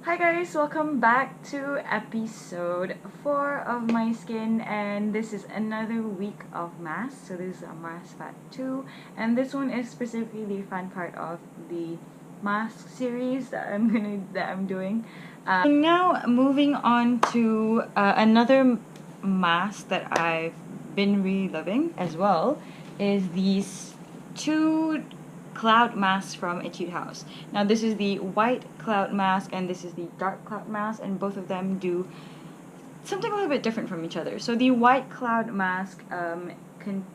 Hi guys, welcome back to episode 4 of MYSkin, and this is another week of mask. So this is a mask part 2, and this one is specifically the fun part of the mask series that I'm doing. Now moving on to another mask that I've been really loving as well is these two cloud masks from Etude House. Now this is the white cloud mask and this is the dark cloud mask, and both of them do something a little bit different from each other. So the white cloud mask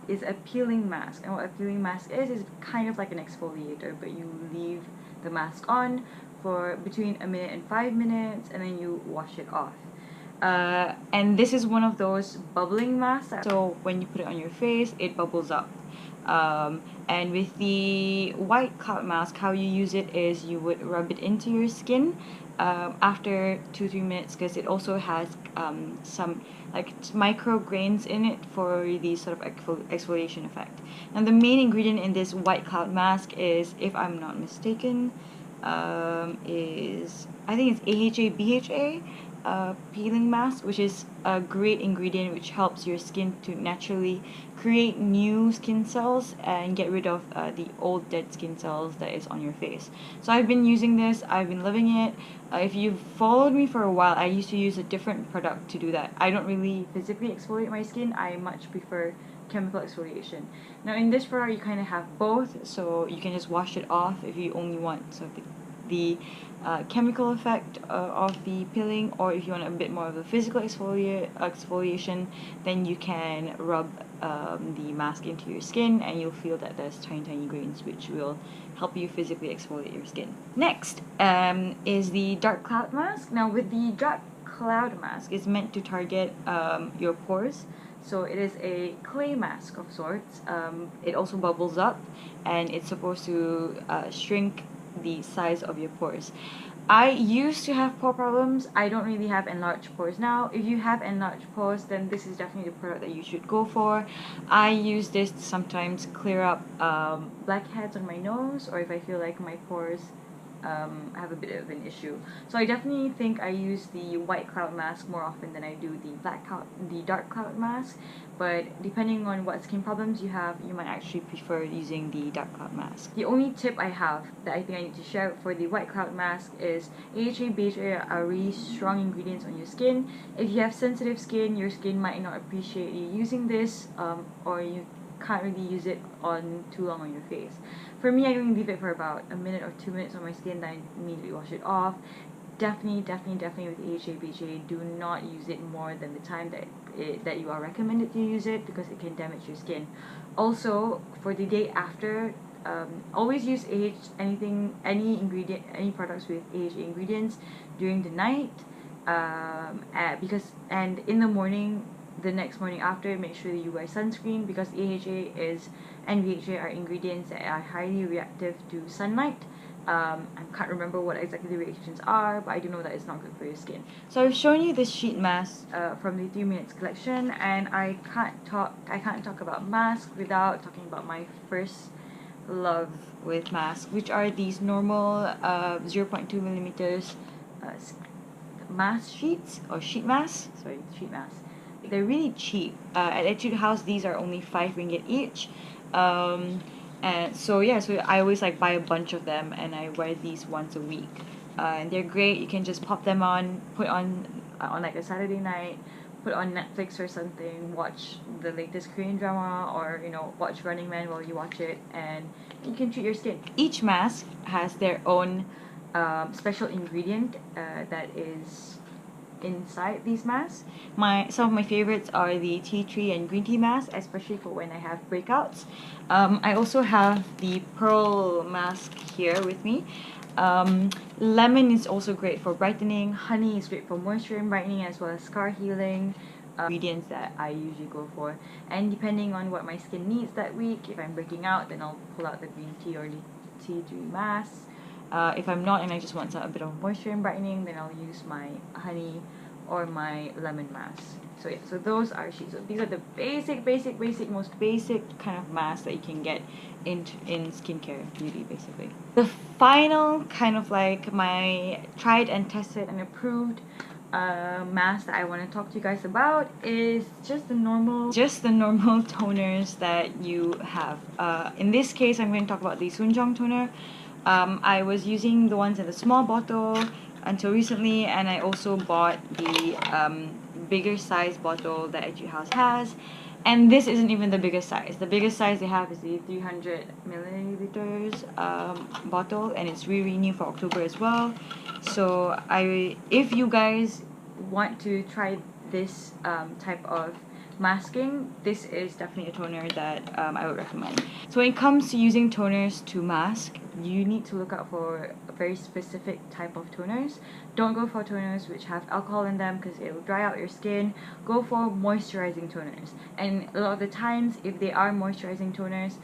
is a peeling mask, and what a peeling mask is kind of like an exfoliator, but you leave the mask on for between a minute and 5 minutes, and then you wash it off. And this is one of those bubbling masks, so when you put it on your face, it bubbles up. And with the white cloud mask, how you use it is you would rub it into your skin after 2-3 minutes, because it also has some like micro grains in it for the sort of exfoliation effect. And the main ingredient in this white cloud mask is, if I'm not mistaken, is I think it's AHA BHA peeling mask, which is a great ingredient which helps your skin to naturally create new skin cells and get rid of the old dead skin cells that is on your face. So I've been using this, I've been loving it. If you've followed me for a while, I used to use a different product to do that. I don't really physically exfoliate my skin, I much prefer chemical exfoliation. Now in this product you kind of have both, so you can just wash it off if you only want sort of the chemical effect of the peeling, or if you want a bit more of a physical exfoliation, then you can rub the mask into your skin and you'll feel that there's tiny grains which will help you physically exfoliate your skin. Next is the dark cloud mask. Now with the dark cloud mask, it's meant to target your pores. So it is a clay mask of sorts. It also bubbles up and it's supposed to shrink the size of your pores. I used to have pore problems. I don't really have enlarged pores now. If you have enlarged pores, then this is definitely the product that you should go for. I use this to sometimes clear up blackheads on my nose, or if I feel like my pores have a bit of an issue. So I definitely think I use the white cloud mask more often than I do the dark cloud mask. But depending on what skin problems you have, you might actually prefer using the dark cloud mask. The only tip I have that I think I need to share for the white cloud mask is AHA BHA are really strong ingredients on your skin. If you have sensitive skin, your skin might not appreciate you using this, or you can't really use it on too long on your face. For me, I only leave it for about a minute or 2 minutes on my skin, then I immediately wash it off. Definitely with AHA BHA, do not use it more than the time that you are recommended to use it, because it can damage your skin. Also, for the day after, always use any products with AHA ingredients during the night, and in the morning, the next morning after, make sure that you wear sunscreen, because AHA and BHA are ingredients that are highly reactive to sunlight. I can't remember what exactly the reactions are, but I do know that it's not good for your skin. So I've shown you this sheet mask from the 3 Minutes collection, and I can't talk about masks without talking about my first love with masks, which are these normal 0.2 millimeters mask sheets, or sheet masks. Sorry, sheet masks. They're really cheap. At Etude House, these are only 5 ringgit each. And so I always like buy a bunch of them, and I wear these once a week. And they're great. You can just pop them on, put on like a Saturday night, put on Netflix or something, watch the latest Korean drama, or watch Running Man while you watch it, and you can treat your skin. Each mask has their own special ingredient that is inside these masks. Some of my favorites are the tea tree and green tea mask, especially for when I have breakouts. I also have the pearl mask here with me. Lemon is also great for brightening. Honey is great for moisture and brightening, as well as scar healing. Ingredients that I usually go for, and depending on what my skin needs that week, if I'm breaking out, then I'll pull out the green tea or the tea tree mask. If I'm not and I just want a bit of moisture and brightening, then I'll use my honey or my lemon mask. So yeah, so those are sheets. So these are the most basic kind of masks that you can get in skincare beauty, basically. The final kind of like my tried and tested and approved mask that I want to talk to you guys about is just the normal toners that you have. In this case, I'm going to talk about the Sunjong toner. I was using the ones in the small bottle until recently, and I also bought the bigger size bottle that Etude House has. And this isn't even the biggest size. The biggest size they have is the 300 milliliters bottle, and it's really new for October as well. So if you guys want to try this type of masking, this is definitely a toner that I would recommend. So when it comes to using toners to mask, you need to look out for a very specific type of toners. Don't go for toners which have alcohol in them because it will dry out your skin. Go for moisturizing toners. And a lot of the times, if they are moisturizing toners,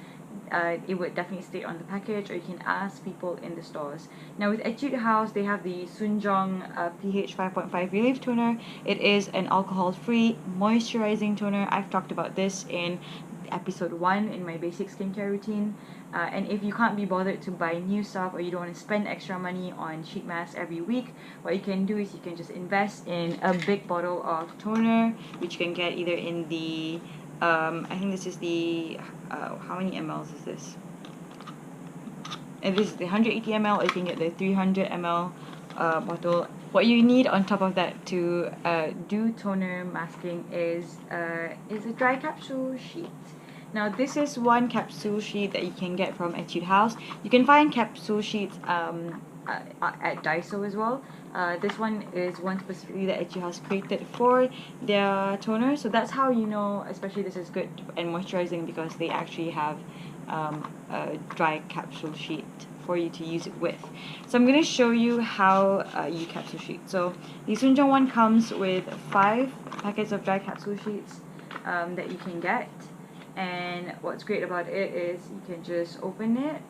it would definitely state on the package, or you can ask people in the stores. Now with Etude House, they have the Sunjong pH 5.5 Relief Toner. It is an alcohol-free moisturizing toner. I've talked about this in episode 1 in my basic skincare routine. And if you can't be bothered to buy new stuff, or you don't want to spend extra money on sheet masks every week, what you can do is you can just invest in a big bottle of toner, which you can get either in the I think this is the how many mLs is this? And this is the 180 ml, or you can get the 300 ml bottle. What you need on top of that to do toner masking is a dry capsule sheet. Now this is one capsule sheet that you can get from Etude House. You can find capsule sheets at Daiso as well. This one is one specifically that Etude House created for their toner. So that's how you know, especially this is good and moisturizing, because they actually have a dry capsule sheet for you to use it with. So I'm going to show you how you capsule sheet. So the Sunjong one comes with 5 packets of dry capsule sheets that you can get. And what's great about it is you can just open it,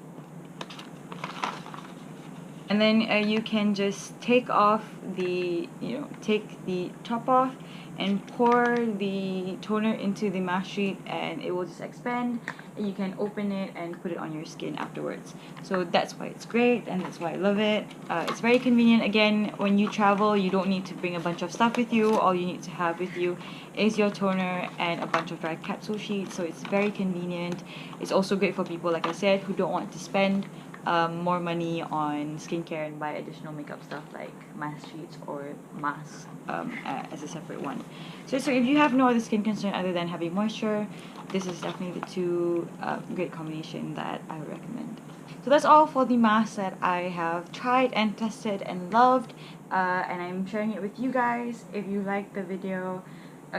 and then you can just take the top off and pour the toner into the mask sheet, and it will just expand, and you can open it and put it on your skin afterwards. So that's why it's great, and that's why I love it. It's very convenient. Again, when you travel, you don't need to bring a bunch of stuff with you. All you need to have with you is your toner and a bunch of dry capsule sheets, so it's very convenient. It's also great for people, like I said, who don't want to spend more money on skincare and buy additional makeup stuff like mask sheets or masks as a separate one. So if you have no other skin concern other than having moisture, this is definitely the two great combination that I would recommend. So that's all for the masks that I have tried and tested and loved, and I'm sharing it with you guys. If you like the video,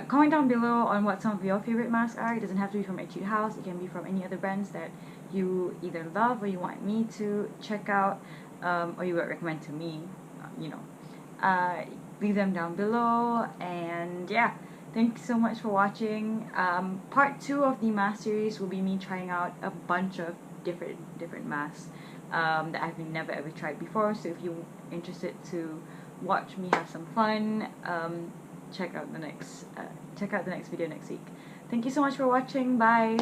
comment down below on what some of your favorite masks are. It doesn't have to be from Etude House. It can be from any other brands that you either love or you want me to check out, or you would recommend to me, leave them down below. And yeah, thanks so much for watching. Part 2 of the mask series will be me trying out a bunch of different masks that I've never ever tried before. So if you're interested to watch me have some fun, check out the next video next week. Thank you so much for watching. Bye.